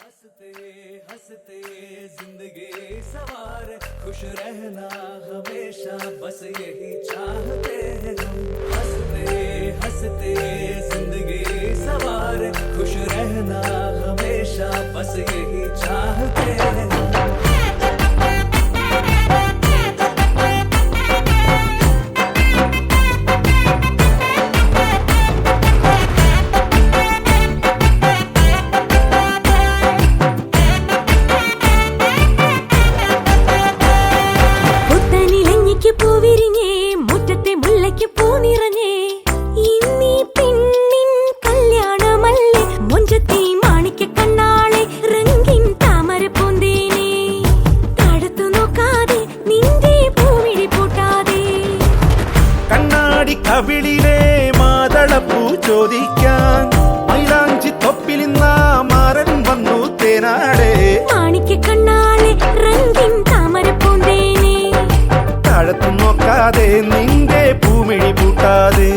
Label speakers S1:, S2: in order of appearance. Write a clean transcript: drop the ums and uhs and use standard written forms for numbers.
S1: हंसते हंसते जिंदगी सवार खुश रहना हमेशा बस यही चाहते हैं हम हंसते हंसते जिंदगी सवार खुश रहना हमेशा बस यही चाहते हैं हम
S2: കവിളിലെ മാതളപ്പൂ ചോദിക്കാൻ മൈലാഞ്ചി തൊപ്പിലിന്ന മാരൻ വന്നു തേനാടെ
S3: മാണിക്ക കണ്ണാളെ രംഗിൻ താമര പൂന്തേനെ
S2: താഴത്തു നോക്കാതെ നിന്റെ പൂമിഴി പൂട്ടാതെ